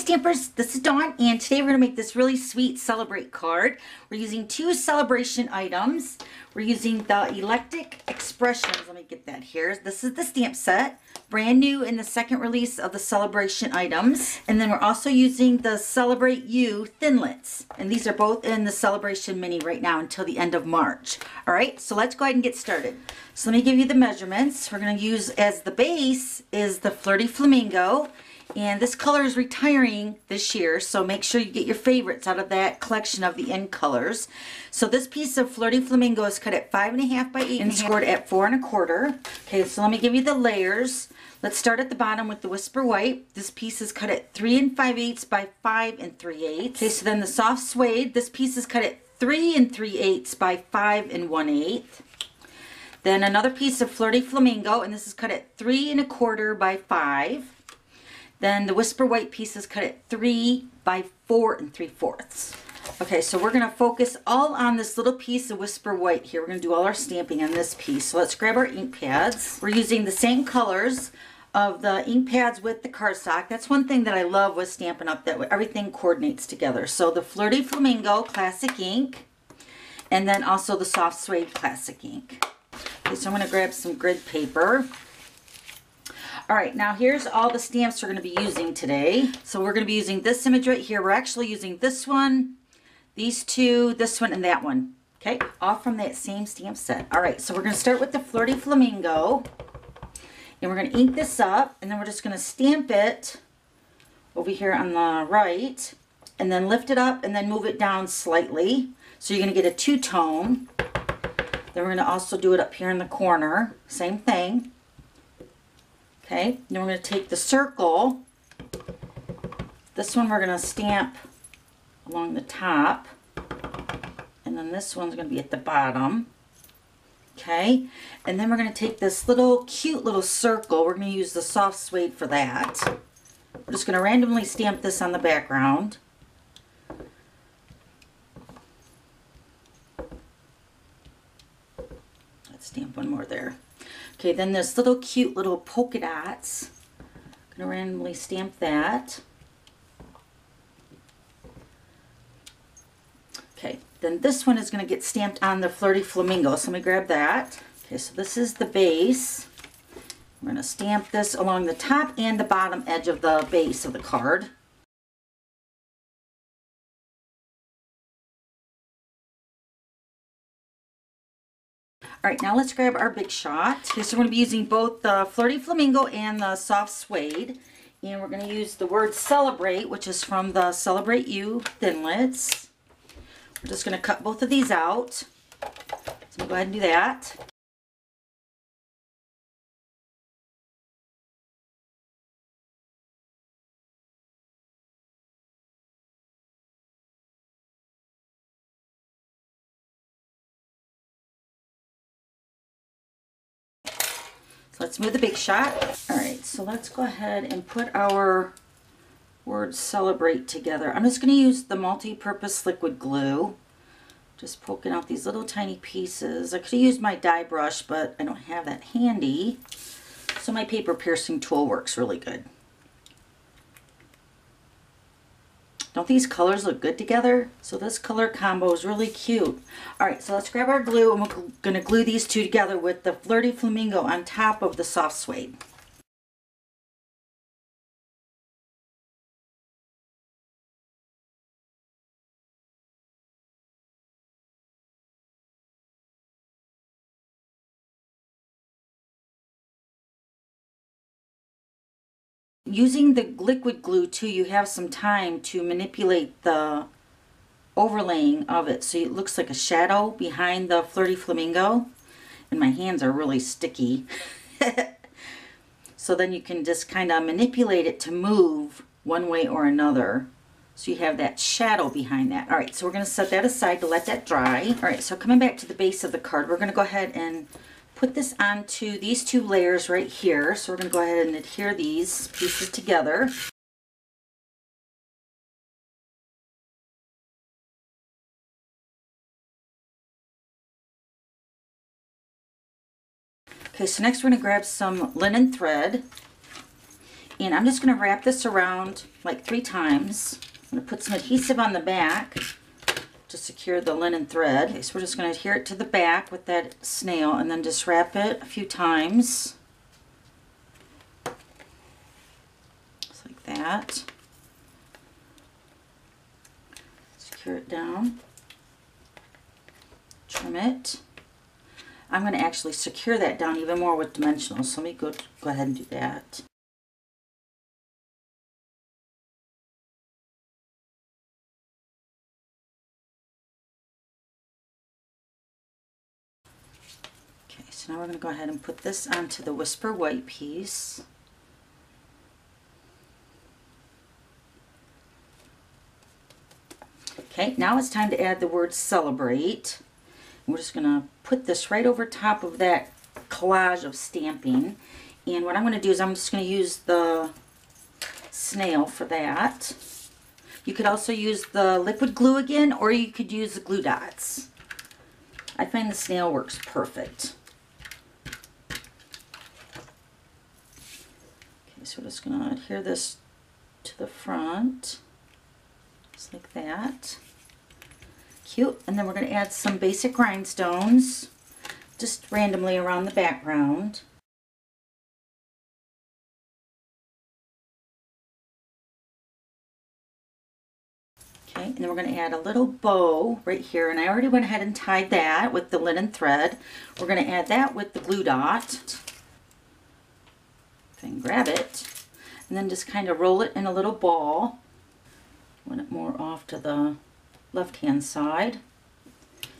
Stampers, this is Dawn, and today we're going to make this really sweet Celebrate card. We're using two Celebration items. We're using the Eclectic Expressions. Let me get that here. This is the stamp set, brand new in the second release of the Celebration items. And then we're also using the Celebrate You Thinlits. And these are both in the Celebration mini right now until the end of March. All right, so let's go ahead and get started. So let me give you the measurements. We're going to use as the base is the Flirty Flamingo. And this color is retiring this year, so make sure you get your favorites out of that collection of the end colors. So this piece of Flirty Flamingo is cut at 5.5 by 8 and scored at 4 1/4. Okay, so let me give you the layers. Let's start at the bottom with the Whisper White. This piece is cut at 3 5/8 by 5 3/8. Okay, so then the Soft Suede. This piece is cut at 3 3/8 by 5 1/8. Then another piece of Flirty Flamingo, and this is cut at 3 1/4 by 5. Then the Whisper White piece is cut at 3 by 4 3/4. Okay, so we're going to focus all on this little piece of Whisper White here. We're going to do all our stamping on this piece. So let's grab our ink pads. We're using the same colors of the ink pads with the cardstock. That's one thing that I love with Stampin' Up, that everything coordinates together. So the Flirty Flamingo Classic Ink, and then also the Soft Suede Classic Ink. Okay, so I'm going to grab some grid paper. All right, now here's all the stamps we're going to be using today. So we're going to be using this image right here. We're actually using this one, these two, this one, and that one. Okay, all from that same stamp set. All right, so we're going to start with the Flirty Flamingo. And we're going to ink this up, and then we're just going to stamp it over here on the right, and then lift it up, and then move it down slightly. So you're going to get a two-tone. Then we're going to also do it up here in the corner. Same thing. Okay, then we're going to take the circle. This one we're going to stamp along the top. And then this one's going to be at the bottom. Okay, and then we're going to take this little cute little circle. We're going to use the Soft Suede for that. We're just going to randomly stamp this on the background. Let's stamp one more there. Okay, then this little cute little polka dots. I'm going to randomly stamp that. Okay, then this one is going to get stamped on the Flirty Flamingo. So let me grab that. Okay, so this is the base. I'm going to stamp this along the top and the bottom edge of the base of the card. All right, now let's grab our big shot. Okay, so we're going to be using both the Flirty Flamingo and the Soft Suede. And we're going to use the word Celebrate, which is from the Celebrate You Thinlits. We're just going to cut both of these out. So we'll go ahead and do that. So let's move the big shot. All right, so let's go ahead and put our word Celebrate together. I'm just going to use the multi-purpose liquid glue. Just poking out these little tiny pieces. I could have used my die brush, but I don't have that handy. So my paper piercing tool works really good. Don't these colors look good together? So this color combo is really cute. All right, so let's grab our glue, and we're going to glue these two together with the Flirty Flamingo on top of the Soft Suede. Using the liquid glue too, you have some time to manipulate the overlaying of it so it looks like a shadow behind the Flirty Flamingo. And my hands are really sticky. So then you can just kind of manipulate it to move one way or another. So you have that shadow behind that. All right, so we're going to set that aside to let that dry. All right, so coming back to the base of the card, we're going to go ahead and put this onto these two layers right here. So we're going to go ahead and adhere these pieces together. Okay, so next we're going to grab some linen thread, And I'm just going to wrap this around like 3 times. I'm going to put some adhesive on the back to secure the linen thread. Okay, so we're just going to adhere it to the back with that snail and then just wrap it a few times. Just like that. Secure it down. Trim it. I'm going to actually secure that down even more with dimensionals, so let me go ahead and do that. Okay, so now we're going to go ahead and put this onto the Whisper White piece. Okay, now it's time to add the word celebrate. We're just going to put this right over top of that collage of stamping. And what I'm going to do is I'm just going to use the snail for that. You could also use the liquid glue again, or you could use the glue dots. I find the snail works perfect. Okay, so we're just going to adhere this to the front, just like that. Cute. And then we're going to add some basic rhinestones just randomly around the background. Okay, and then we're going to add a little bow right here, and I already went ahead and tied that with the linen thread. We're going to add that with the glue dot. Then grab it and then just kind of roll it in a little ball. Want it more off to the left hand side.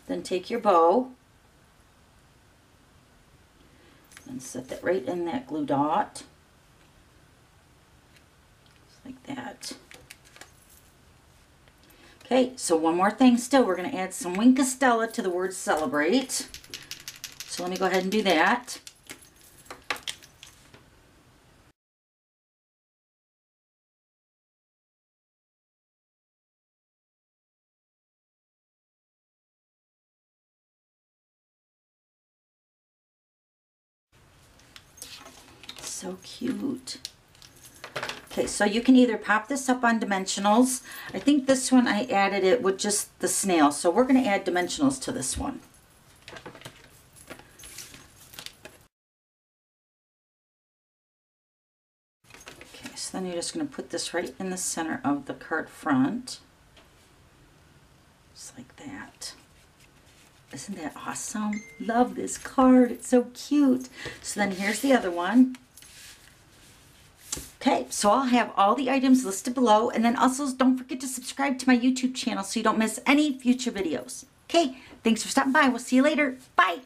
Then take your bow and set that right in that glue dot, just like that. Okay, so one more thing still, we're going to add some Wink of Stella to the word celebrate. So let me go ahead and do that. So cute. Okay, so you can either pop this up on dimensionals. I think this one I added it with just the snail, so we're going to add dimensionals to this one. Okay, so then you're just going to put this right in the center of the card front. Just like that. Isn't that awesome? Love this card. It's so cute. So then here's the other one. Okay, so I'll have all the items listed below, and then also don't forget to subscribe to my YouTube channel so you don't miss any future videos. Okay, thanks for stopping by. We'll see you later. Bye.